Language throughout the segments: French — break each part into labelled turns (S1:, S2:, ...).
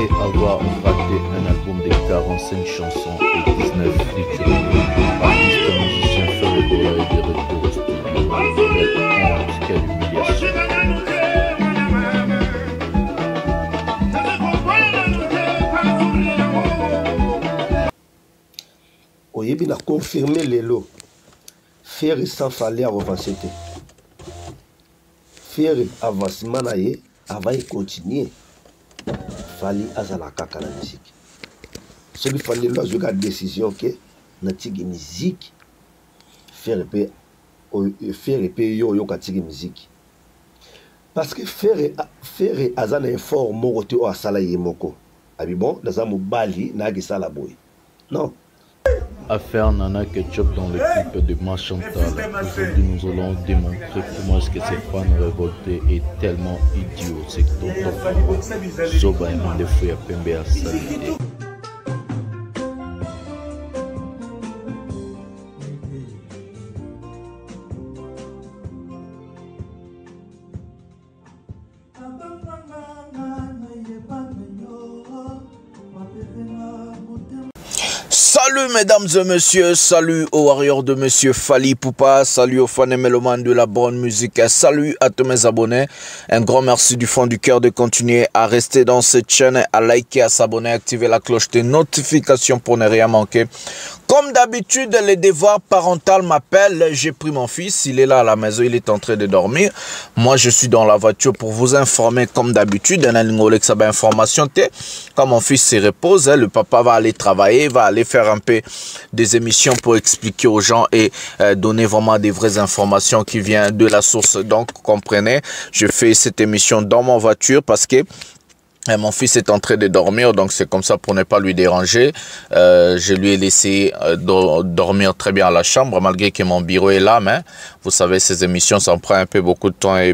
S1: Après avoir raté un album de 45 chansons et 19 featuring, artiste musicien Ferrego est de retour au studio. Quelle honte, quelle humiliation.
S2: Oyebi na confirmer lelo. Faire sans fallait avancer. Faire avancement na ye, avant de continuer. Fallait azala kaka la musique. Ce qu'il fallait là, je garde décision que natige musique. Faire yo katige musique. Parce que faire azala effort morote o asala yemoko. Abi bon, dans mo bali na gisala boy. Non.
S1: Affaire Nana Ketchup dans l'équipe de Machantal. Aujourd'hui, nous allons démontrer comment est-ce que ces fans révoltés est tellement idiot. C'est Tonton Zoba et Mandefou ya Pembe à Salité.
S3: Salut mesdames et messieurs, salut aux warriors de monsieur Fally Ipupa, salut aux fans et mélomanes de la bonne musique, salut à tous mes abonnés. Un grand merci du fond du cœur de continuer à rester dans cette chaîne, à liker, à s'abonner, à activer la cloche de notification pour ne rien manquer. Comme d'habitude, les devoirs parentaux m'appellent. J'ai pris mon fils, il est là à la maison, il est en train de dormir. Moi, je suis dans la voiture pour vous informer comme d'habitude. Quand mon fils se repose, le papa va aller travailler, va aller faire un peu des émissions pour expliquer aux gens et donner vraiment des vraies informations qui viennent de la source. Donc, comprenez, je fais cette émission dans ma voiture parce que mon fils est en train de dormir, donc c'est comme ça pour ne pas lui déranger. Je lui ai laissé dormir très bien à la chambre, malgré que mon bureau est là. Mais vous savez, ces émissions, ça prend un peu beaucoup de temps et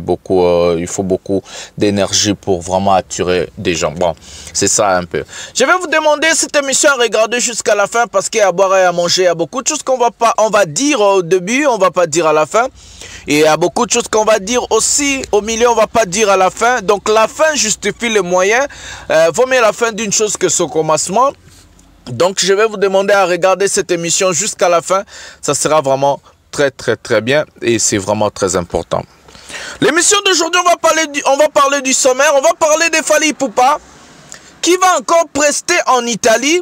S3: il faut beaucoup d'énergie pour vraiment attirer des gens. Bon, c'est ça un peu. Je vais vous demander cette émission à regarder jusqu'à la fin parce qu'il y a à boire et à manger. Il y a beaucoup de choses qu'on va dire au début, on va pas dire à la fin. Et il y a beaucoup de choses qu'on va dire aussi au milieu, on va pas dire à la fin. Donc la fin justifie les moyens. Vaut mieux la fin d'une chose que son commencement. Donc je vais vous demander à regarder cette émission jusqu'à la fin. Ça sera vraiment très bien et c'est vraiment très important. L'émission d'aujourd'hui, on va parler du sommaire. On va parler de Fally Ipupa qui va encore prester en Italie.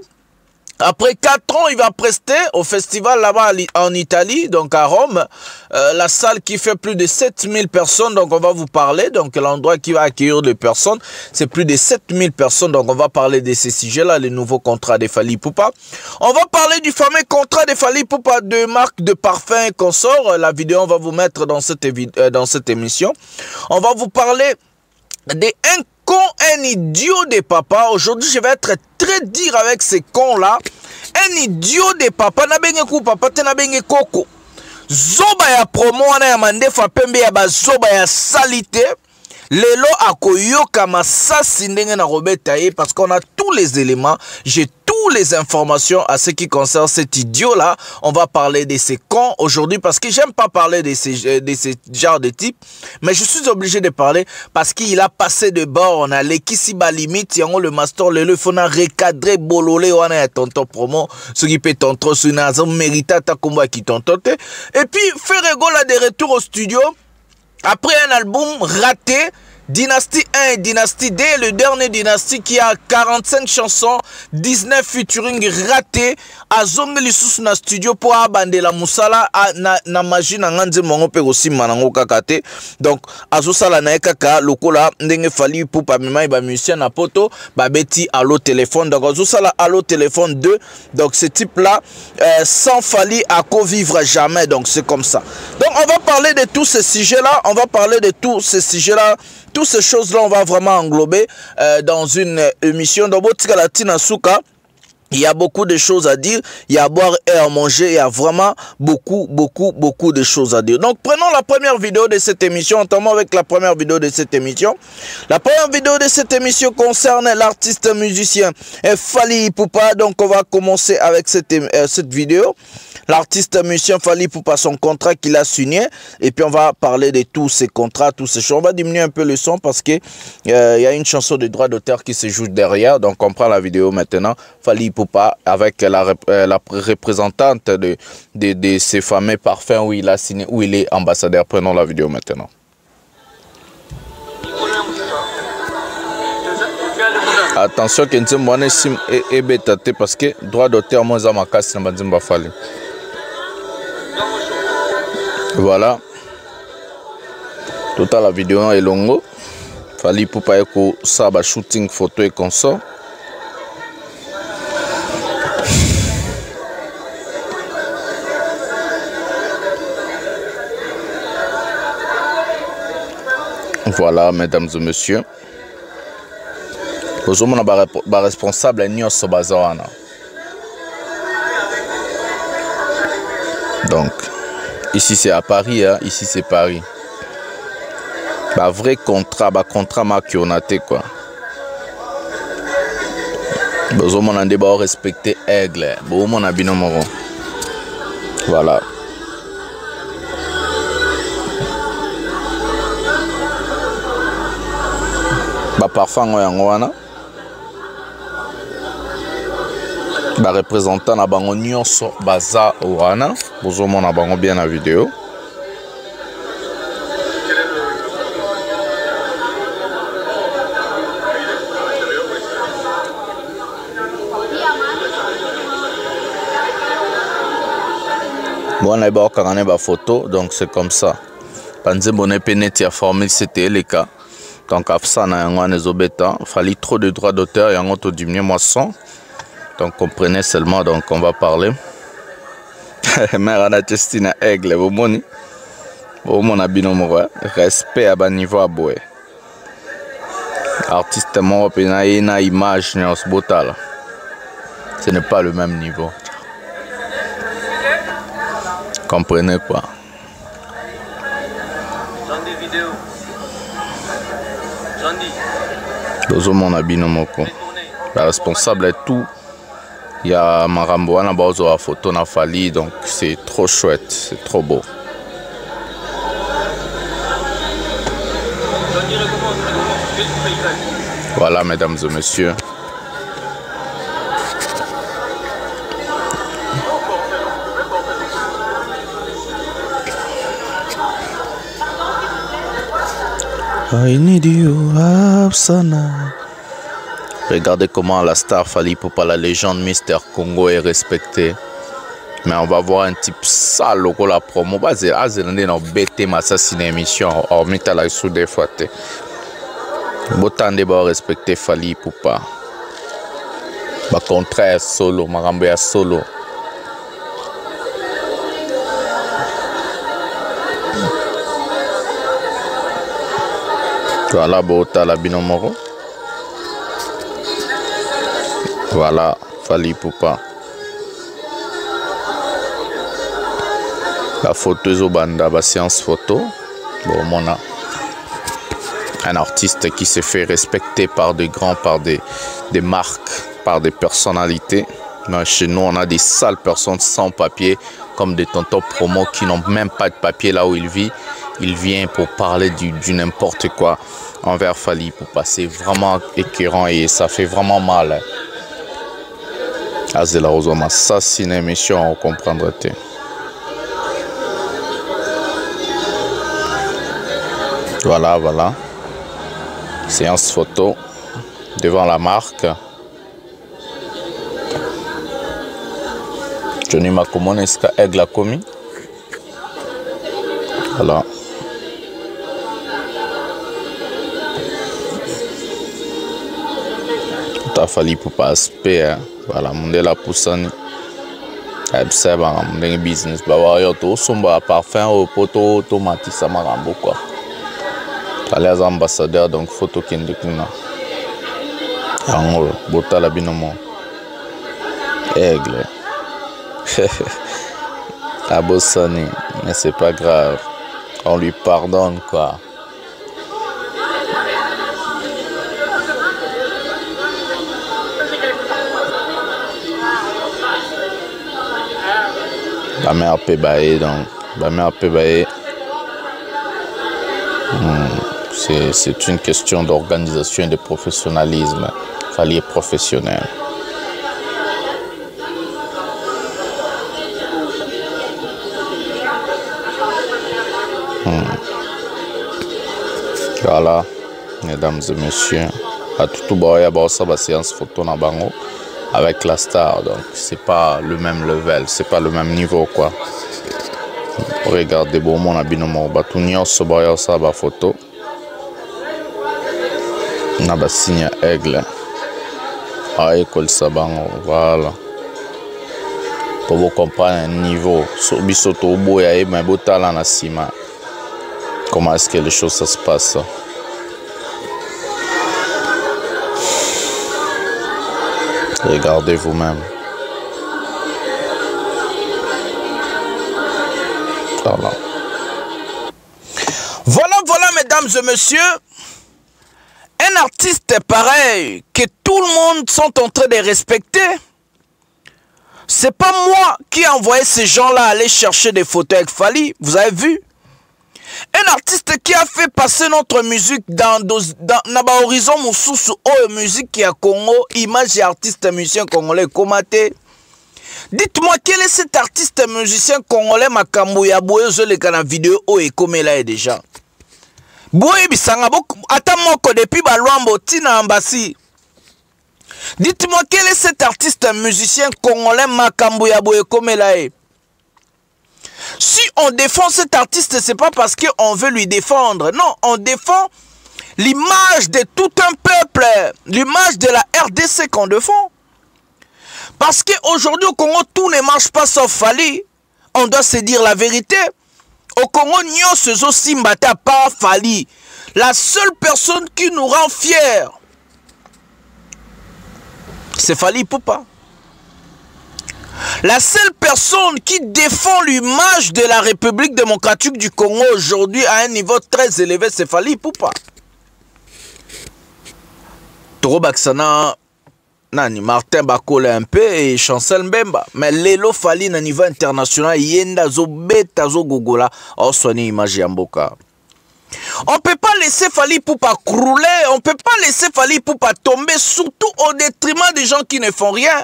S3: Après 4 ans, il va prester au festival là-bas en Italie, donc à Rome. La salle qui fait plus de 7000 personnes, donc on va vous parler. Donc l'endroit qui va accueillir des personnes, c'est plus de 7000 personnes. Donc on va parler de ces sujets-là, les nouveaux contrats de Fally Ipupa. On va parler du fameux contrat de Fally Ipupa de marque de parfum et consort. La vidéo, on va vous mettre dans cette émission. On va vous parler des un idiot des papas. Aujourd'hui, je vais être très dur avec ces cons-là. Un idiot des papas. Na benge ku papa, te na benge koko. Zoba ya promo wana ya Mandefu Pembe ya bazoba ya salite. Lelo akoyoka masasi ndenge na robeta ye parce qu'on a tous les éléments. J'ai toutes les informations à ce qui concerne cet idiot-là. On va parler de ces cons aujourd'hui parce que j'aime pas parler de ces genres de types. Mais je suis obligé de parler parce qu'il a passé de bord. On a l'équipe limite. Yango le master, le fona recadré bololé. On a tonton promo. Ce qui peut tonton, ce n'a mérité ta combat qui tonton. Et puis, Ferrego là de retour au studio. Après un album raté, Dynasty 1 et Dynasty 2, le dernier Dynasty qui a 45 chansons, 19 featuring ratés, à Zonge Lisusu na studio pour abandé la musala na magie na nganze mongo pe aussi manango kakate. Donc azosala na kaka lokola ndenge Fally Ipupa mema ba musicien na poto ba beti allo téléphone. Donc azosala allo téléphone 2. Donc ce type là sans Fally à co-vivre jamais. Donc c'est comme ça. Donc on va parler de tous ces sujets là, toutes ces choses-là, on va vraiment englober dans une émission. Dans Botika Latina Souka, il y a beaucoup de choses à dire. Il y a à boire et à manger. Il y a vraiment beaucoup de choses à dire. Donc, prenons la première vidéo de cette émission. Notamment avec la première vidéo de cette émission. La première vidéo de cette émission concerne l'artiste musicien Fally Ipupa. Donc, on va commencer avec cette vidéo. l'artiste musicien Fally Ipupa, son contrat qu'il a signé. Et puis on va parler de tous ces contrats, tous ces choses. On va diminuer un peu le son parce que y a une chanson de droit d'auteur qui se joue derrière. Donc on prend la vidéo maintenant. Fally Ipupa avec la représentante de ces fameux parfums où il a signé, où il est ambassadeur. Prenons la vidéo maintenant. Attention que nous sommes sim et bétaté parce que droit d'auteur moi ça m'a cassé na banzimba Fally. Voilà. Toute la vidéo est longue. Fally Ipupa eko ça ba shooting photo et consort. Voilà, mesdames et messieurs. Aujourd'hui, on a responsable à Nyos Bazawana. Donc, ici c'est à Paris, hein? Ici c'est Paris. Bah, vrai contrat, bah, contrat marqué quoi. Aujourd'hui, on a débat respecter aigle. Bon, on a bien numéro. Voilà. Bah, parfum, on a. Ba représentant na bango nyonso baza wana bozomona bango bien na vidéo. Bon na ba okangane ba photo donc c'est comme ça. Panze bonne peneti a formé c'était le cas. Donc afsa na yango nezobeta fallait trop de droits d'auteur yango to diminuer moi son. Donc comprenez seulement, donc on va parler. Mère Anna Testina Aigle, vous moni. Vous mon abinomo, respect à bas niveau à boé. Artiste mon une image dans ce botal. Ce n'est pas le même niveau. Comprenez quoi? Vous mon abinomo. La responsable est tout. Il y a Marambo na bazo a photo na Fally, donc c'est trop chouette, c'est trop beau. Voilà, mesdames et messieurs. I need you, Absana. Regardez comment la star Fally Ipupa, la légende Mister Congo est respectée. Mais on va voir un type sale au la promo. On va bêter ma émission. Hormis à la sous des fois. Autant de respecter Fally Ipupa. Bah contraire solo, Marambe à solo. Voilà, Bota la binomoro. Voilà, Fally Ipupa. La photo est au banda, la séance photo. Bon, on a un artiste qui se fait respecter par des grands, par des marques, par des personnalités. Mais chez nous, on a des sales personnes sans papier, comme des tontons promo qui n'ont même pas de papier là où il vit. Il vient pour parler du n'importe quoi envers Fally Ipupa. C'est vraiment écœurant et ça fait vraiment mal. Azela Ozoma, ça c'est une émission, on comprendra. Voilà, voilà. Séance photo devant la marque. Johnny Makomone, est-ce que Aigle a commis? Voilà. Tout a fallu pour pas aspect. Voilà, mon de la poussane. C'est un business. Bah, ouais, tout sombre parfum au poteau automatique, ça m'a rendu quoi. Les ambassadeurs, donc photo qui est en haut, bota la binomo. Aigle. Abossani, mais c'est pas grave. On lui pardonne quoi. La mère Pébaé, donc. La mère Pébaé. C'est une question d'organisation et de professionnalisme. Il fallait être professionnel. Voilà, mesdames et messieurs. À tout boya, ça va séance photo na bango avec la star. Donc, c'est pas le même level, c'est pas le même niveau, quoi. Regardez, bon, mon abinomo, batunio, soboya, ça va photo. On a signé aigle. Ah, école Sabango, voilà. Pour vous comprendre un niveau. Sur Bissoto, Boya et Mabotala Nassima. Comment est-ce que les choses ça se passent? Regardez vous-même. Voilà. Voilà, mesdames et messieurs. Un artiste pareil, que tout le monde sont en train de respecter, c'est pas moi qui ai envoyé ces gens-là aller chercher des photos avec Fally, vous avez vu? Un artiste qui a fait passer notre musique dans l'horizon Moussoussou, musique qui a Congo, image et artiste musicien congolais, commenté. Dites-moi, quel est cet artiste musicien congolais Makambo ya boye zoleka na vidéo et comme là déjà? Boye bisanga ata moko depuis balwambo tina ambasi. Dites-moi, quel est cet artiste musicien congolais Makambo ya boye comme là? Si on défend cet artiste, c'est pas parce qu'on veut lui défendre. Non, on défend l'image de tout un peuple, l'image de la RDC qu'on défend. Parce qu'aujourd'hui au Congo, tout ne marche pas sauf Fally. On doit se dire la vérité. Au Congo, nous sommes aussi mbata par Fally. La seule personne qui nous rend fiers, c'est Fally Ipupa. La seule personne qui défend l'image de la République démocratique du Congo aujourd'hui à un niveau très élevé, c'est Fally Ipupa. Toro Baksana, Nani, Martin Bakole un peu et Chancel Mbemba. Mais Lelo Fally na niveau international, Yenda zo beta zo gogola, on soigne image Yamboka. On ne peut pas laisser Fally Ipupa crouler, on ne peut pas laisser Fally Ipupa tomber, surtout au détriment des gens qui ne font rien.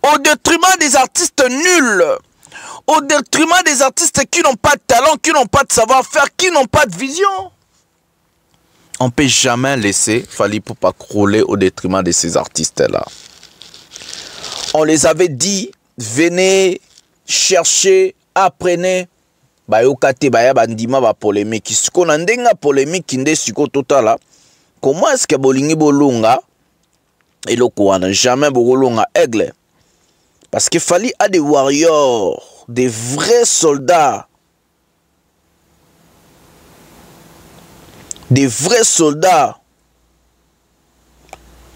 S3: Au détriment des artistes nuls, au détriment des artistes qui n'ont pas de talent, qui n'ont pas de savoir-faire, qui n'ont pas de vision. On ne peut jamais laisser Fally Ipupa crouler au détriment de ces artistes-là. On les avait dit, venez chercher, apprenez. Bayokate baya bandima ba polémique. Si on a une polémique qui est sur total, comment est-ce que bolingi bolunga et le quoi n'a jamais bolunga aigle? Parce que Fally a des warriors, des vrais soldats. Des vrais soldats.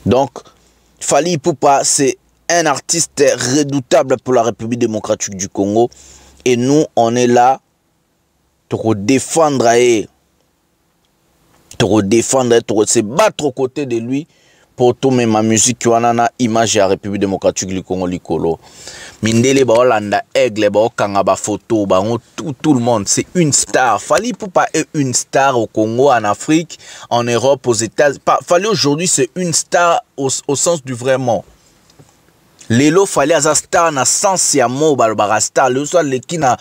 S3: Donc, Fally Ipupa, c'est un artiste redoutable pour la République démocratique du Congo. Et nous, on est là pour défendre, pour se battre aux côtés de lui. Pour tout même ma musique qui a image de la République démocratique du Congo likolo. Mindele ba Hollanda aigle ba kanga ba photo ba tout le monde, c'est une star. Fally Ipupa est une star au Congo, en Afrique, en Europe, aux États-Unis. Fally aujourd'hui c'est une star au sens du vrai mot. Lelo Fally aza star na sens ya mo balbara star le soit le ki na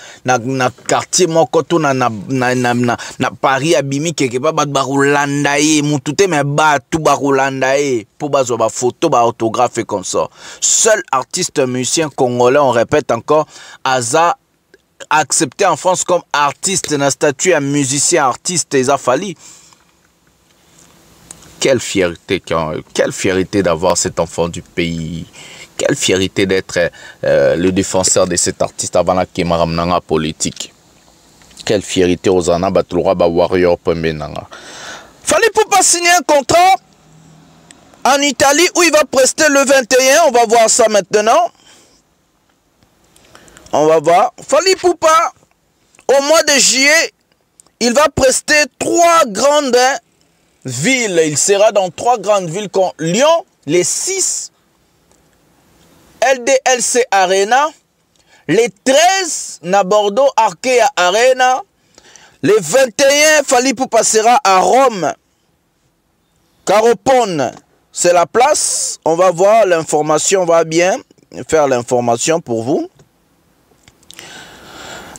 S3: quartier moko to na Paris abimi quelque part ba Rolanda ye mutute me ba tout ba Rolanda ye pour bazo ba photo ba autographe comme ça. Seul artiste musicien congolais, on répète encore, aza accepté en France comme artiste na statut à musicien artiste eza Fally. Quelle fierté d'avoir cet enfant du pays. Quelle fierté d'être le défenseur de cet artiste avant la Kemaramnanga politique. Quelle fierté aux Anna Batulora Warrior Pembenanga. Fally Ipupa signer un contrat en Italie où il va prester le 21. On va voir ça maintenant. On va voir. Fally Ipupa, au mois de juillet, il va prester 3 grandes villes. Il sera dans 3 grandes villes comme Lyon, les 6. LDLC Arena, Les 13, na Bordeaux, Arkea Arena. Les 21, Fally Ipupa sera à Rome. Caropone, c'est la place. On va voir l'information, on va bien faire l'information pour vous.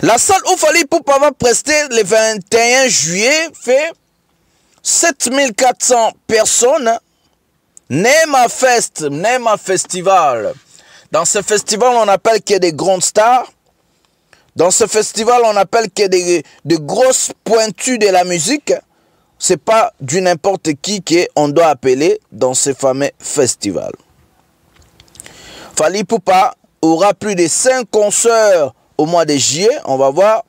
S3: La salle où Fally Ipupa va prester le 21 juillet fait 7400 personnes. Nema Fest, Nema Festival. Dans ce festival, on appelle qu'il y a des grandes stars. Dans ce festival, on appelle qu'il y a des grosses pointues de la musique. C'est pas du n'importe qui qu'on doit appeler dans ce fameux festival. Fally Ipupa aura plus de 5 concerts au mois de juillet. On va voir.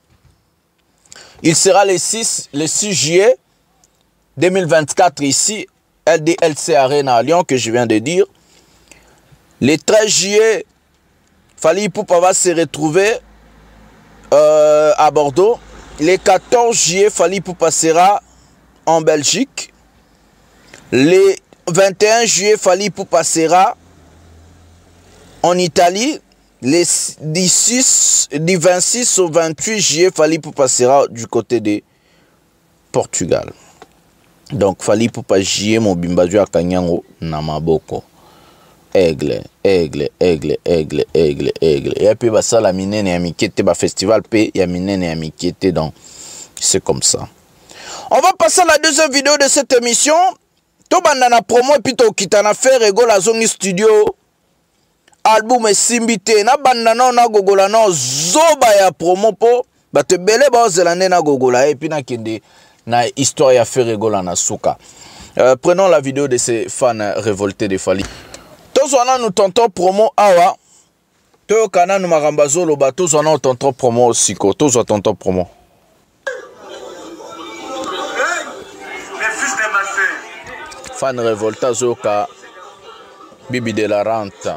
S3: Il sera le 6 juillet 2024 ici, LDLC Arena à Lyon, que je viens de dire. Le 13 juillet, Fally Ipupa va se retrouver à Bordeaux. Le 14 juillet, Fally Ipupa sera en Belgique. Le 21 juillet, Fally Ipupa sera en Italie. Du 26 au 28 juillet, Fally Ipupa sera du côté de Portugal. Donc, Fally Ipupa juillet, Mobimbajo Akanyango, Namaboko. Aigle, aigle, aigle, aigle, aigle, aigle. Et puis, ça, la minene et amikete, festival, puis il y a minene et amikete, donc c'est comme ça. On va passer à la deuxième vidéo de cette émission. Tobandana promo et puis Tokitana fait rigole à Zongi Studio. Album et Simbite. Na bandana na gogola na zoba ya promo po. Ba te bele ba zelane na gogola. Et puis na kende na histoire ya fait rigole na souka. Prenons la vidéo de ces fans révoltés de Fally. Tozwana nous tonton promo awa. Toyo kana nous marambazo loba. Tozwana nous tonton promo aussi ko. Tozwa tonton promo. Fan révolta zoka Bibi de la Rente.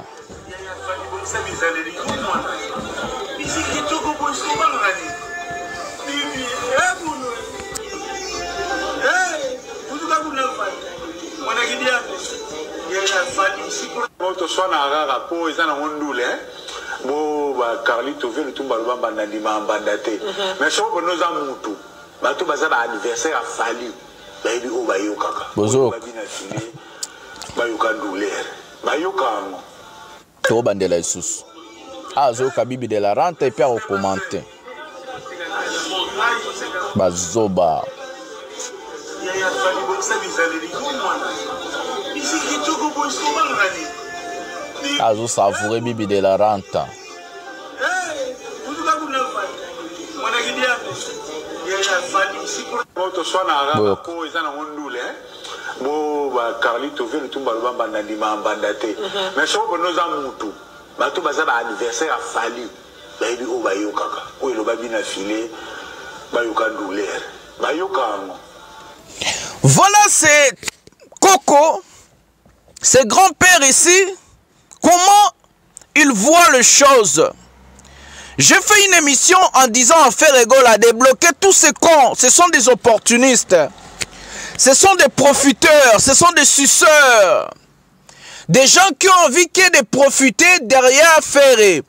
S3: Bozo to bandela isusu azoka Bibi de la Rente et puis à commenter bazoba azo savourer Bibi de la Rente.
S4: Carlito veut le tumba le bamba nandima bandate. Mais si on nous a moutou, bateau bazar anniversaire a fallu. Baby o bayokaka. O le babi na filé, bayoka douleur. Bayoka.
S3: Voilà, c'est Coco, c'est grand-père ici. Comment il voit les choses? J'ai fait une émission en disant à faire rigole à débloquer tous ces cons. Ce sont des opportunistes. Ce sont des profiteurs, ce sont des suceurs. Des gens qui ont envie de profiter derrière Ferré.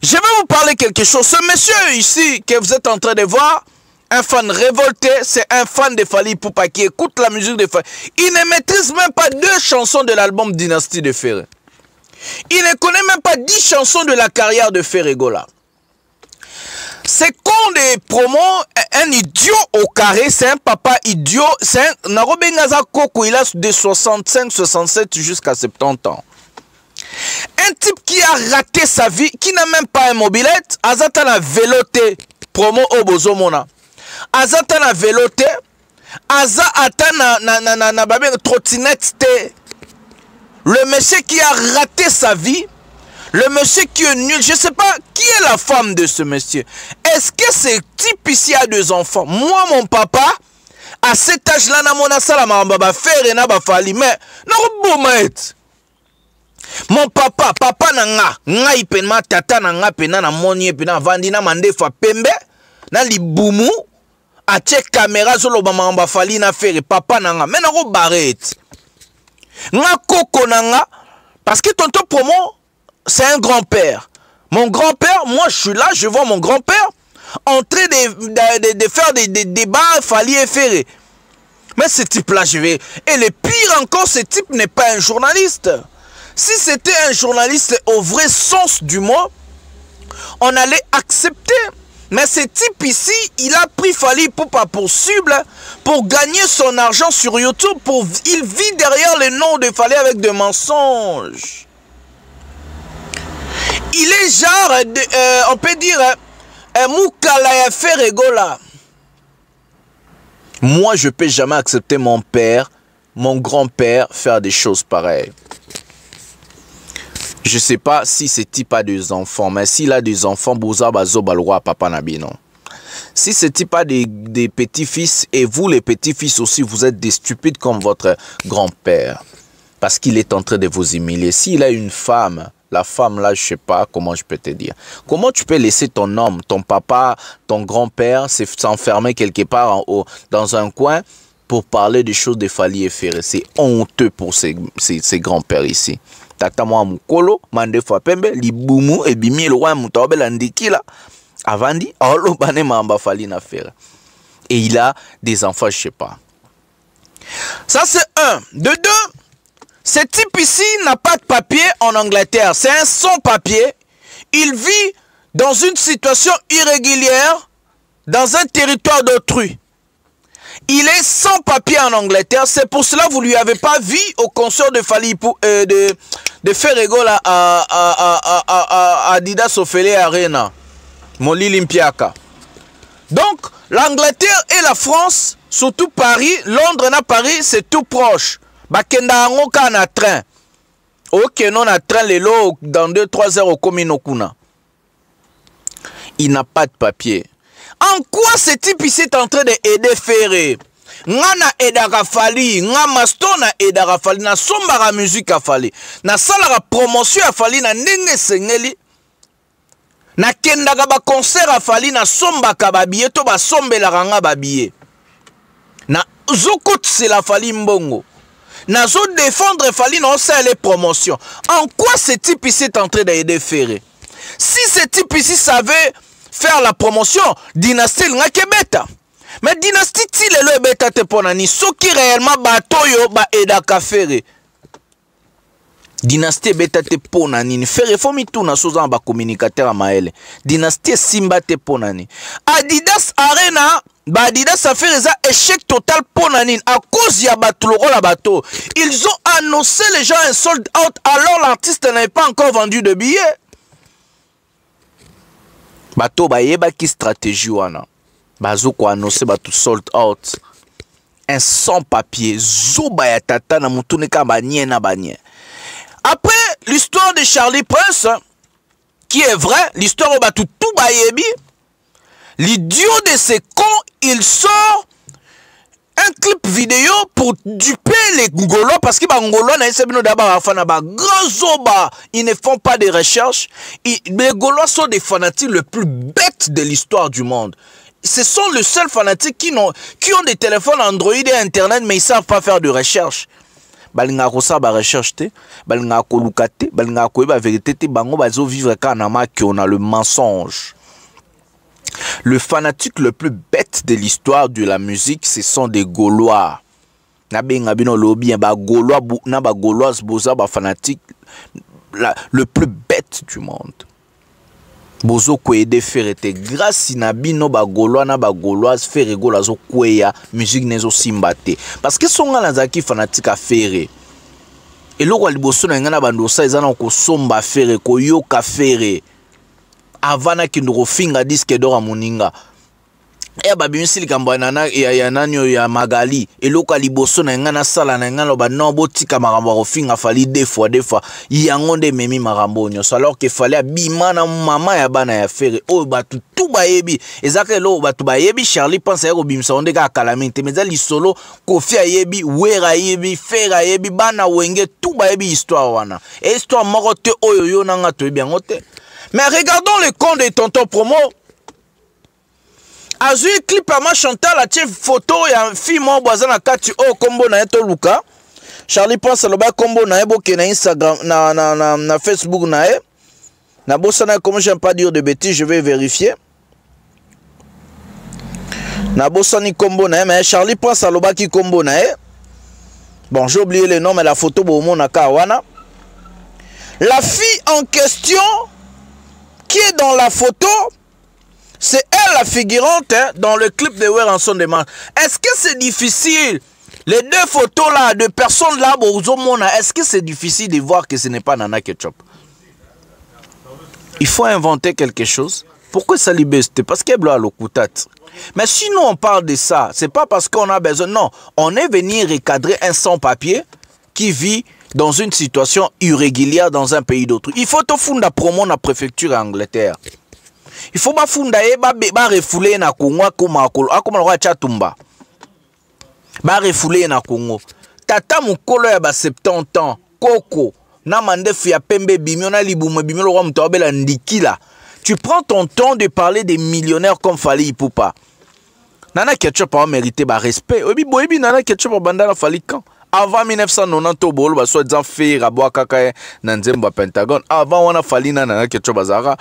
S3: Je vais vous parler quelque chose. Ce monsieur ici que vous êtes en train de voir, un fan révolté, c'est un fan de Fally Ipupa qui écoute la musique de Ferré. Il ne maîtrise même pas 2 chansons de l'album Dynastie de Ferré. Il ne connaît même pas 10 chansons de la carrière de Ferré Gola. C'est con des promos, un idiot au carré, c'est un papa idiot, c'est un Narobengaza Koko, il a de 65, 67 jusqu'à 70 ans. Un type qui a raté sa vie, qui n'a même pas un mobilette, Azata na véloté, promo Obozomona. Azata na véloté, Aza ata na trottinette. Le monsieur qui a raté sa vie, le monsieur qui est nul, je ne sais pas qui est la femme de ce monsieur. Est-ce que ce type ici a 2 enfants? Moi, mon papa, à cet âge-là, mon papa, papa nanga, nga ipenma tata nanga pena na moni pena vandi na mandefa pembe, na libumu, a check caméra zolo bamba fali na faire papa nanga, mais na ko barrette. Nga koko nanga, parce que tonton promo, c'est un grand-père. Mon grand-père, moi je suis là, je vois mon grand-père en train de faire des débats Fally et Ferré. Mais ce type-là, je vais... Et le pire encore, ce type n'est pas un journaliste. Si c'était un journaliste au vrai sens du mot, on allait accepter. Mais ce type ici, il a pris Fally Ipupa pour cible pour gagner son argent sur YouTube. Il vit derrière le nom de Fally avec des mensonges. Il est genre, on peut dire, un Moukala ya Ferregola. Moi, je ne peux jamais accepter mon père, mon grand-père faire des choses pareilles. Je ne sais pas si ce type a des enfants, mais s'il a des enfants, Bouza Bazo Balwa Papa Nabino. Si ce type a des petits-fils, et vous les petits-fils aussi, vous êtes des stupides comme votre grand-père. Parce qu'il est en train de vous humilier. S'il a une femme, la femme là, je ne sais pas comment je peux te dire. Comment tu peux laisser ton homme, ton papa, ton grand-père s'enfermer quelque part en haut, dans un coin pour parler des choses de Fally et Ferré? C'est honteux pour ces grands-pères ici. Tata moi mukolo, mande fois pembe, libumu et bimi le roi mutaobe landikila. Avandi, olo bane mamba Fally na Ferré. Et il a des enfants, je ne sais pas. Ça c'est un. De deux, ce type ici n'a pas de papier en Angleterre. C'est un sans-papier. Il vit dans une situation irrégulière, dans un territoire d'autrui. Il est sans papier en Angleterre. C'est pour cela que vous ne lui avez pas vu au concert de Fally de Ferregola à Adidas Ophélie Arena. Moli Limpiaka. Donc, l'Angleterre et la France, surtout Paris, Londres et Paris, c'est tout proche. Bakenda angoka na train. Ok, non na train lelo dans 2-3 heures au Kominokuna. Il n'a pas de papier. En quoi ce type ici est en train d'aider Ferré? Nga na edaka Fally, nga masto na edaka Fally, na sombara musique a Fally, na salara promotion a Fally na ndenge sengeli, na kendaka ba concert a Fally na sombaka babiye to ba sombelaka nga babiye. Na zokotsela Fally mbongo. Nazo défendre Fally na osa les promotions. En quoi ce type ici est en train d'aider Ferré? Si ce type ici savait faire la promotion, Dynastie nga kebeta. Mais Dynastie ti lelo ebeta te ponani. So qui réellement batoyo ba edaka Ferré. Dynastie beta te ponani. Ferré faut mi tourna soza ba communicateur maele. Dynastie simba te ponani. Adidas Arena, ba Adidas a fait un échec total ponani à cause ya bato la bateau. Ils ont annoncé les gens un sold out alors l'artiste n'avait pas encore vendu de billets. Bato ba yeba ki stratégie wana. Bazo ko annoncé bato sold out. Un sans papier. Zoba ya tata na mutune ka banye na banye. Après l'histoire de Charlie Prince, qui est vrai, l'histoire de bato tout bayebi, l'idiot de ces cons, il sort un clip vidéo pour duper les Ngolo parce que les Ngolo ils ne font pas de recherches. Les Ngolo sont des fanatiques les plus bêtes de l'histoire du monde. Ce sont les seuls fanatiques qui ont des téléphones Android et Internet, mais ils ne savent pas faire de recherche. Balinga ko sa ba recherche te, balinga ko lukate, balinga ko ba vérité te, bango bazo vivre kanama qui on a le mensonge. Le fanatique le plus bête de l'histoire de la musique, ce sont des Gaulois. Nabenga bino lobby ba Gaulois na ba Gaulois boza ba fanatique le plus bête du monde. Bozo ko aider Ferré te grâce na bino ba Gaulois na ba Gauloise Ferré gola zo kweya musique nezo simbate parce que songa na zaki fanatique a Ferré. Et loko liboso na ngana bandosa ezana ko somba Ferré ko yoka Ferré. Avana kindoro finga disque d'or a moninga. E babi misili kambana ya nanyo ya Magali. E loko liboso na ngana sala na ngana ba no botika marambo ko finga Fally deux fois. Yango nde memi marambo nyoso alors que Fally abimana mama ya bana ya Ferré. O batu tout bayebi. Ezaka lo batu bayebi Charlie pense ya ko bimsa onde ka calamité mais ali solo Kofi ayebi, Wera ayebi, Ferré ayebi bana wenge tout bayebi histoire wana. Et histoire moko te oyo yo nanga to bien ngote. Mais regardons le compte de Tonton Promo. Azui clip à ma Chantal a tiré photo et un film en boisana kati o combo na eto Luka. Charlie pense le bas combo na ebo ke na Instagram na Facebook na Nabosana, comme j'aime pas dire de bêtises, je vais vérifier. Nabosani Kombo na mais Charlie Prince Alobaki Kombo na. Bon, j'ai oublié le nom, mais la photo Bomo Nakawana. La fille en question qui est dans la photo, c'est elle la figurante hein, dans le clip de Weranson de Marche. Est-ce que c'est difficile? Les deux photos là de personnes là, est-ce que c'est difficile de voir que ce n'est pas Nana Ketchup? Il faut inventer quelque chose. Pourquoi ça libère? Parce qu'elle bloque le coutat. Mais sinon on parle de ça, c'est pas parce qu'on a besoin. Non, on est venu recadrer un sans-papier qui vit dans une situation irrégulière dans un pays d'autre. Il faut te fonder la promo dans la préfecture Angleterre. Il faut pas fonder ba refouler na Congo comme le Chatumba. Ba refouler na Congo. Tata mukolo ya ba 70 ans, Koko, na mande fia pembe bimio na libume bimio lo mto abela ndikila. Tu prends ton temps de parler des millionnaires comme Fally Ipupa. Nana Ketchup a mérité ba respect. Obi boyebi Nana Ketchup a bandana Fally quand avant 1990 bolo ba soit disant fait rabo kaka na nzemba Pentagone. Avant on a Fally Nana Ketchup bazara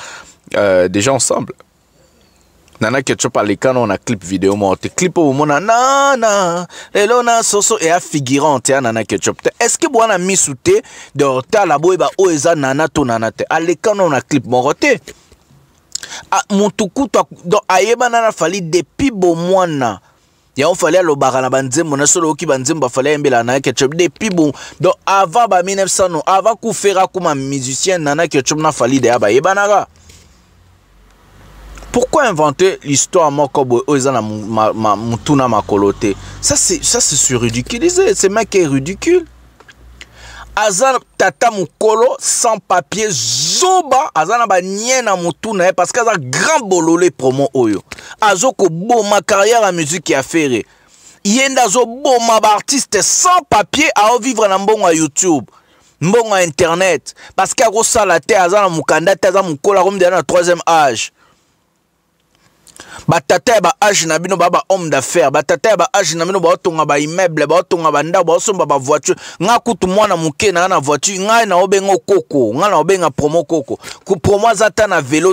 S3: déjà ensemble. Nana Ketchup a les canons on a clip vidéo monté clip au mona nana elona soso et a figurante Nana Ketchup. Est-ce que bon a mis sous té de ta la boyeba oeza nana to nana te a les canons on a clip monté. Mutuku donc ayeba nana Fally depuis bon mois ya on fallait le barana banzembo na solo ki banzembo fallait mbela Nana Ketchup depuis bon donc avant ba 1900 avant ku fera comme musicien Nana Ketchup na Fally de ba yebanara. Pourquoi inventer l'histoire mokobo ozana mutuna makolote? Ça c'est surridiculisé, c'est mec qui est ridicule. Azan tata mukolo sans papier zoba azana ba niena mutuna parce que ça grand bololé promo oyo. Azoko bo ma carrière en musique qui a fait. Yenda zo bo ma artiste sans papier à vivre na mbongo à YouTube. Mbongo à internet parce que a sala te azana mukanda te azana mukola comme dans le 3e âge. Batata ba âge na bino ba homme d'affaires batata ba âge na bino ba tonga ba immeuble ba tonga ba nda ba somba ba voiture nga kutu mwana muke na voiture nga na obenga koko nga na obenga promo koko ku promo azata na vélo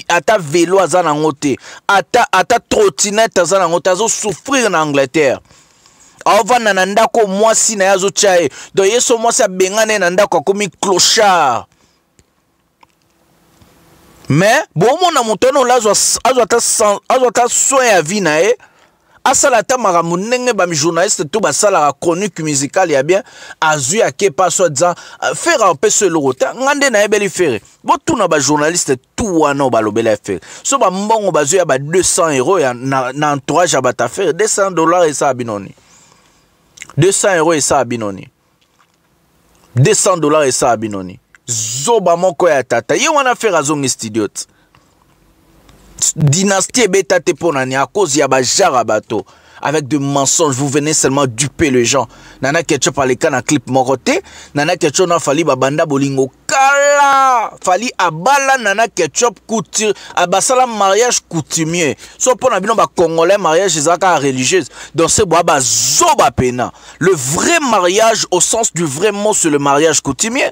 S3: ata vélo azana ngote ata trottinette azana ngote azo souffrir na Angleterre avana na ndako mwasi na yazo chae do yeso mwasi abengane na ndako komi clochard. Mais bon mon amutono la azwata soin ya vie na e asala ta maramu ndenge ba journaliste to basala chronique musicale ya bien azu ya ke pas so disant faire un peu ce lorota ngande na ebeli faire bo tuna ba journaliste tout wana ba lobela faire so ba mbongo bazu ya ba 200 € ya na entourage ya ba ta faire $200 et ça binoni 200 € et ça binoni $200 et ça binoni zoba moko ya tata ye wana faire azongi studio dynastie beta te ponani à cause ya ba jara bato avec de mensonges vous venez seulement duper les gens. Nana Ketchup a les cannes clip moroté Nana Ketchup na Fally babanda bolingo kala Fally abala Nana Ketchup couture abasala mariage coutumier so pona bino ba congolais mariage ezaka religieuse donc c'est boba zoba pena le vrai mariage au sens du vrai mot c'est le mariage coutumier.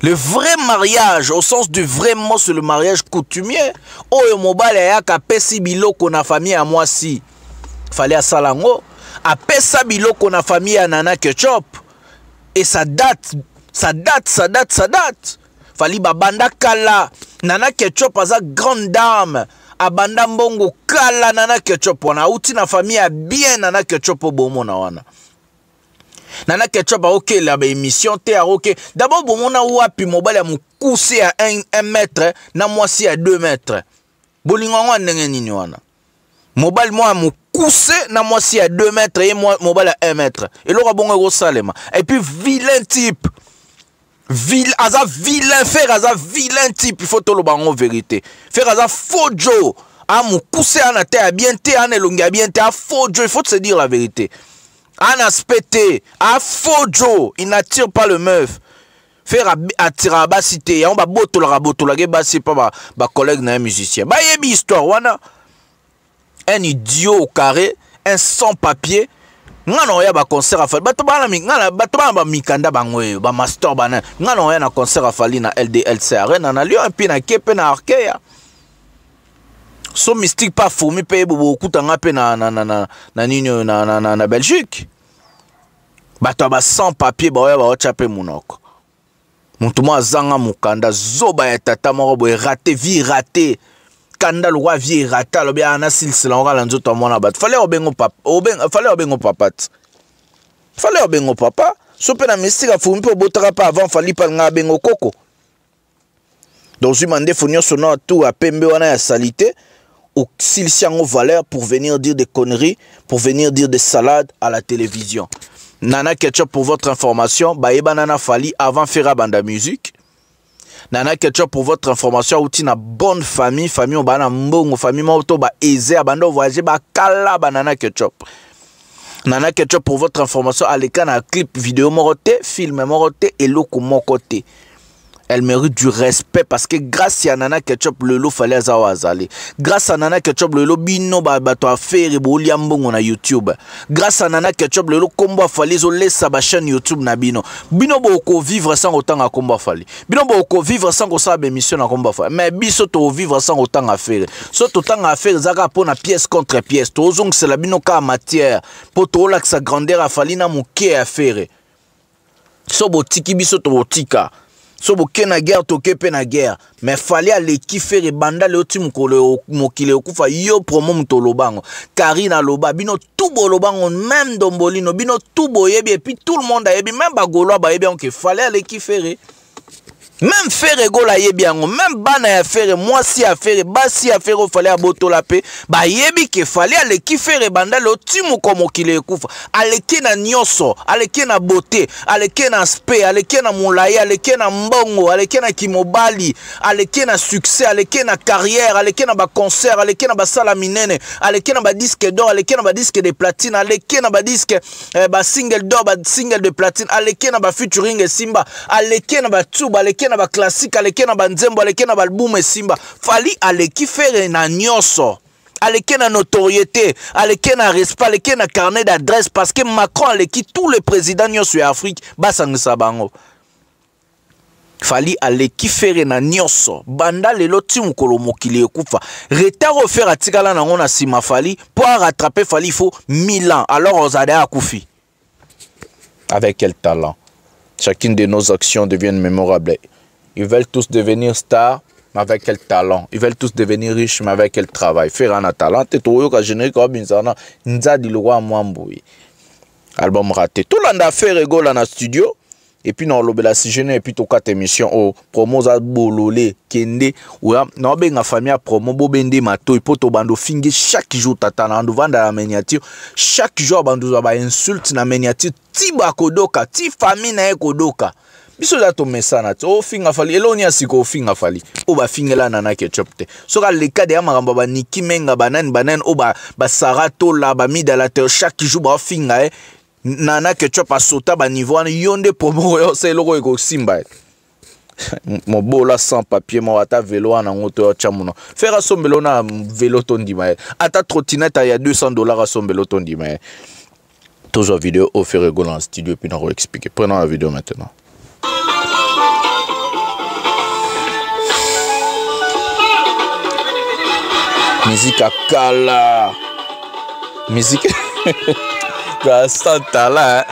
S3: Le vrai mariage, au sens du vrai mot, c'est le mariage coutumier. Oh, le mobile est à pesi biloko na famille à moi si. Fallait à Salango. À pesa biloko na famille à Nana Ketchup. Et ça date. Fallait babanda kala. Nana Ketchup a sa grande dame. Abanda mbongo kala Nana Ketchup. On a outi na famille à bien Nana Ketchup au bon mona wana. Nana Ketchup a ok la émission te a ok d'abord bon on a wapi mobile a mukuse à 1 mètre na moi si à 2 mètres bolingo ngwa ndenge nini wana mobile moi mukuse na moi si à 2 mètres et moi mobile à 1 mètre et le bongo go salema et puis vilain type vilain type il faut te le bango vérité faire aza faux Joe a mukuse ana te a bien te ana longa bien te a faux Joe il faut se dire la vérité. Un aspect à faux Joe, il n'attire pas le meuf. Faire attirer à basité, on va boto la bassi pas ba collègue na musicien. Ba yebi histoire wana. Un idiot au carré, un sans papier ngana oya ba concert afali bato bana ba mikanda bango ba master bana ngana oya na concert afali na LDLC Arena na Lyon puis na Kepe na Arkea so mystique pas fourmi paye bobo kutanga pe na Belgique bato ba sans papier ba oya ba ochape munoko muntu mo azanga mukanda zoba ya tata moko boye raté vie raté kanda le roi vie raté lo bien na silsila ngala nzoto mona bat fallait obengo papa fallait obengo papa fallait obengo papa so pe na mystique a fourmi pe botaka pa avant fallait pa nga bengo koko donc je mandé fonio sono tout à pembe wana ya salité au silsiango valeur pour venir dire des conneries pour venir dire des salades à la télévision. Nana Ketchup pour votre information, Baeba Nana Fali avant faire banda musique. Nana Ketchup pour votre information, outil na bonne famille, famille bana mbongo, famille moto ba aisé abando voyager ba kala banana Ketchup. Nana Ketchup pour votre information, aleka na clip vidéo moroté, film moroté et loko mokoté. Elle mérite du respect parce que grâce à Nana Ketchup lelo fallait azawazali. Grâce à Nana Ketchup lelo bino bato affaire boliambongo na YouTube. Grâce à Nana Ketchup lelo kombo fallait zo laisser ba chaîne YouTube na bino. Bino boko vivre sans autant à kombo fallait. Bino boko vivre sans ko sa émission na kombo fallait. Mais biso to vivre sans autant à faire. So autant à faire zaka pona pièce contre pièce. To zong c'est la bino ka matière. Po to la sa grandeur a falli na muke à faire. So botiki biso to botika. So boke na guerre toke pe na guerre mais fallait aller kiffer et banda le tim ko mokile okufa yo promo mtolobango Karina loba bino tout bolobango même dombolino bino tout boyebi et puis tout le monde a yebi même bagolo ba yebi on que fallait aller kiffer même faire egola yebi ango même bana ya faire moi si à faire basi à faire fallait aboto la paix ba yebi que fallait aller kiffer banda le tim ko mokile okufa aleki na nyoso aleki na beauté aleki na spe aleki na mulaya aleki na mbongo aleki na kimobali aleki na succès aleki na carrière aleki na ba concert aleki na ba sala minene aleki na ba disque d'or aleki na ba disque de platine aleki na ba disque ba single d'or ba single de platine aleki na ba featuring Simba aleki na ba tuba aleki na ba classique aleki na ba nzembo aleki na ba album Simba fali aleki faire na nyoso aleki na notoriété aleki na respect aleki na carnet d'adresse parce que Macron aleki tous les présidents nyoso ya Afrique basangisa bango fali aleki faire na nyoso banda lelo timu kolo mokili ekufa retard au faire atikala na ngona sima fali pour rattraper fali il faut 1000 ans alors Ozade a koufi avec quel talent chacune de nos actions deviennent mémorables. Ils veulent tous devenir stars, mais avec quel talent. Ils veulent tous devenir riches, mais avec quel travail. Faire un talent, c'est tout le générique Robinson, Nzadi le roi Mwamboui. Album raté. Tout le monde a fait rigolo dans le studio. Et puis, dans le et puis, tout 4 émissions, au promo za bololé, kende, ou non, ben, la famille a promo, bobende, mato, et poto bando fingi, chaque jour, tata, na vanda la miniature, chaque jour, bando za ba insulte na miniature, ti ba kodoka, ti famille na kodoka. Biso za to mesana, o finga fali, elonia siko finga fali, o ba fingela Nana Ketchup te. Soka le cas de amaramba ba Niki Menga, banan, o ba sarato la, ba mida la te, chaque jour, ba finga, Nana Ketchup a sauté ba niveau an yonde promo yo c'est logo eko simba mo bola sans papier mo ata vélo an ngoto chamuno faire sombelo na vélo tondi ma ata trottinette il y a $200 à sombelo tondi ma toujours vidéo offert go dans studio puis on va expliquer prenons la vidéo maintenant. Musique à Kala musique sans talent.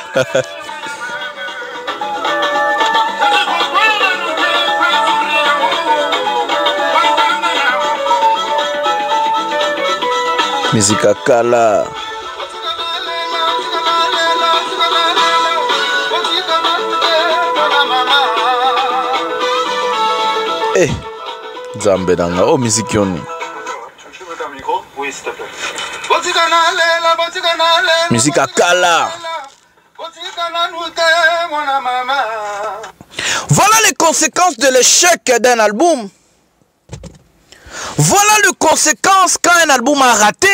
S3: Musique à Kala. Eh, Zambe danga, oh musique yoni. Oui, s'il te plaît. Musique à Kala. Voilà les conséquences de l'échec d'un album. Voilà les conséquences quand un album a raté.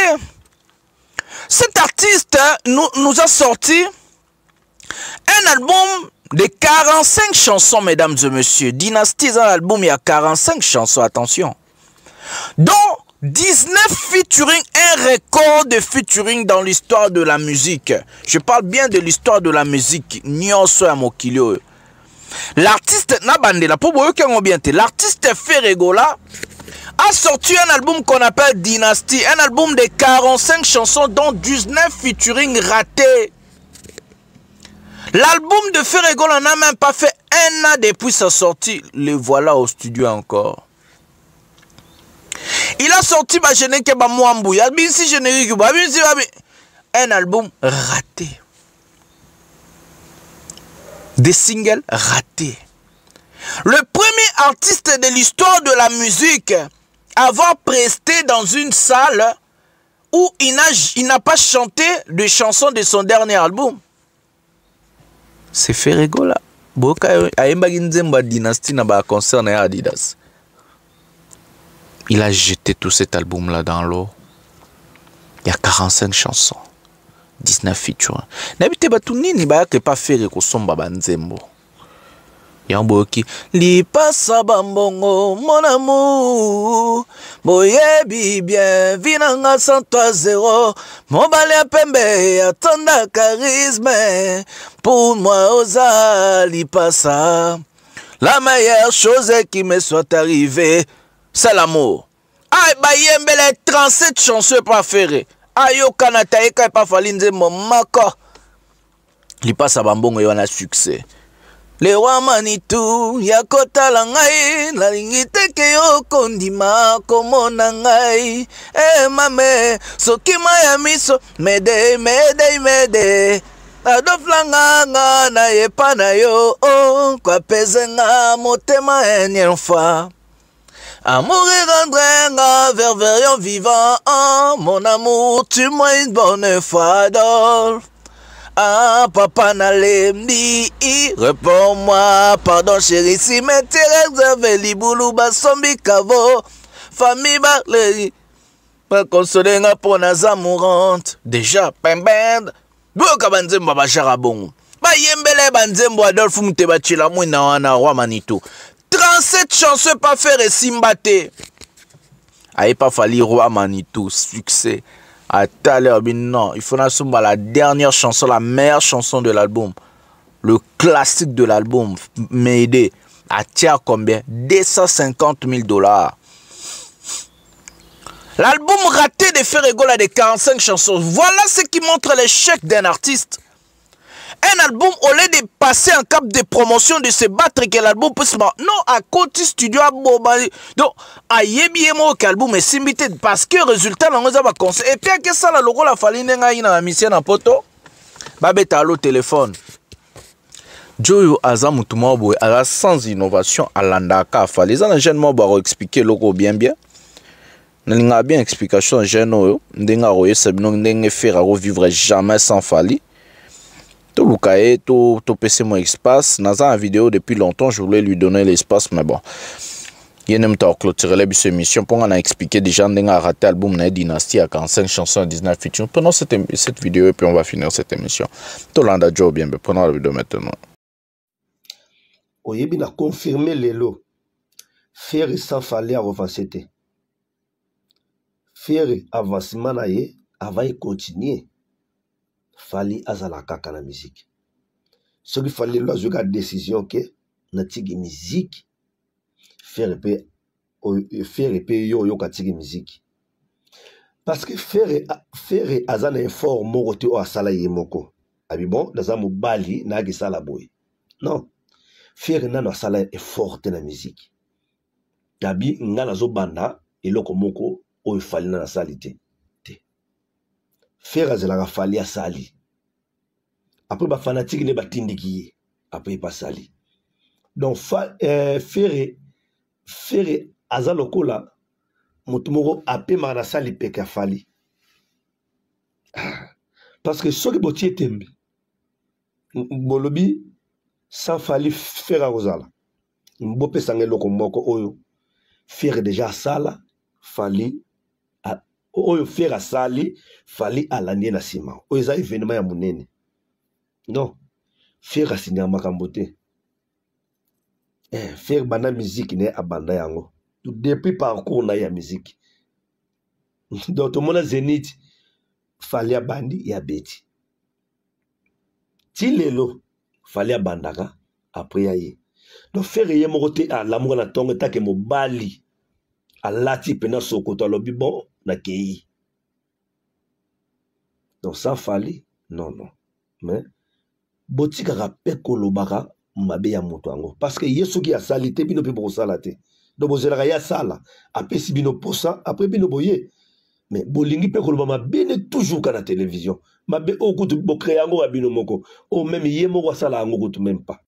S3: Cet artiste nous a sorti un album de 45 chansons, mesdames et messieurs. Dynastie, un album, il y a 45 chansons, attention. Donc, 19 featuring, un record de featuring dans l'histoire de la musique. Je parle bien de l'histoire de la musique. L'artiste l'artiste Ferregola a sorti un album qu'on appelle Dynasty, un album de 45 chansons dont 19 featuring ratés. L'album de Ferregola n'a même pas fait un an depuis sa sortie. Le voilà au studio encore. Il a sorti un album raté. Des singles ratés. Le premier artiste de l'histoire de la musique à avoir presté dans une salle où il n'a pas chanté de chansons de son dernier album. C'est Ferregola. Dynasty n'a concert à Adidas. Il a jeté tout cet album-là dans l'eau. Il y a 45 chansons. 19 features. N'habitez pas tout ni pas faire que son babanzembo. Yamboki li passa bambongo mon amour. Boyebi bien vinanga 103-0. Mon balai pembe attenda charisme. Pour moi osa li passa. La meilleure chose qui me soit arrivée, c'est l'amour. Aïe bayembele 37 chansons préférées. Ayo kanata eka pa falinze momako. Li passa bambongo yo na succès. Le roi Manitou yakota langai la lingite ke yo kondima komona ngai. Mame sokima ya miso mede adoflanga na yepa na yo kwa pezenga motema énième fois. Amour et rendrenga ververion vivant. Mon amour, tue-moi une bonne fois, Adolphe. Ah, papa Nalemdi, réponds-moi. Pardon, chérie, si mes réservé liboulou, basombi kavo. Famille barleri. Pas consoler pour nos amourantes. Déjà, pembende. Boka banzembo bacharabongo. Ba yembele banzembo Adolphe Mutebachila mouina wana roi Manitou. 37 chansons pas faire et Simbate. Aïe pas fallu roi Manitou, succès. À l'heure, non, il faut n'assumer la dernière chanson, la meilleure chanson de l'album. Le classique de l'album, Mayday. À tiers combien? 250 000 $. L'album raté de Ferregola de 45 chansons. Voilà ce qui montre l'échec d'un artiste. Un album, au lieu de passer un cap de promotion, de se battre que l'album puisse... Non, à côté studio, donc, à Yebiemo, l'album est simbité parce que le résultat, on a conseil. Et puis, que ça, la logo, la faline, la mission en poto, babeta au téléphone. Joyo Azamutumobo, sans innovation, à l'andaka, fallait les jeunes mots expliquer le logo bien. N'a bien explication, jeune, n'enga roye, c'est non, n'enga faire vivre jamais sans Fali. Tout Lukae, tout PC mon espace. Dans une vidéo depuis longtemps, je voulais lui donner l'espace, mais bon. Il n'aime pas clôturer les émissions. Pour en expliquer déjà, on a raté l'album Dynasty à 45 chansons, 19 features. Prenons cette vidéo et puis on va finir cette émission. Tout le monde a déjà bien, prenons la vidéo maintenant.
S2: Oyebi a confirmé les lots. Faire sans fallait avancer. Faire avancement avant continuer. Fali azala kaka na musique. Ce qu'il fallait là, je garde décision que natigi musique faire épée yo katigi musique. Parce que faire azana effort morote o asala yemoko. Abi bon, daza mobali na gisala boy. Non. Faire nano asala effort na musique. Tabi ngana zo banda eloko moko o fali na salite. Faire azala fali asali. Après ba fanatique ne batindiki après pas sali. Donc faire azalokola mutumoko ape mana sali peka fali. Parce que ce qui botier tembe. Bolobi sans fali faire azala. Mbope sange loko moko oyo faire déjà sala fali oyo faire sali fali alanie na sima. Oyo za événement ya munene. Non, faire signer makambote. Faire bana musique ne abanda yango. Depuis parcours na ya musique. donc tout le monde Zénith fallait à bandi ya beti ti lelo fallait à bandaka après aye donc faire yé mo côté à l'amour na tonga ta ke mo bali à lati pena sokoto lobi bon na kei donc ça fallait non mais botika rapé kolobaka mabe ya moto ango parce que yesu qui a salité bino pe pour salate donc bozela ya sala apesi bino posa après bino boye mais bolingi pe koloba mabe toujours ka na télévision mabe okutu bo créer ango bino moko o même yemo wa sala ango kutu même pas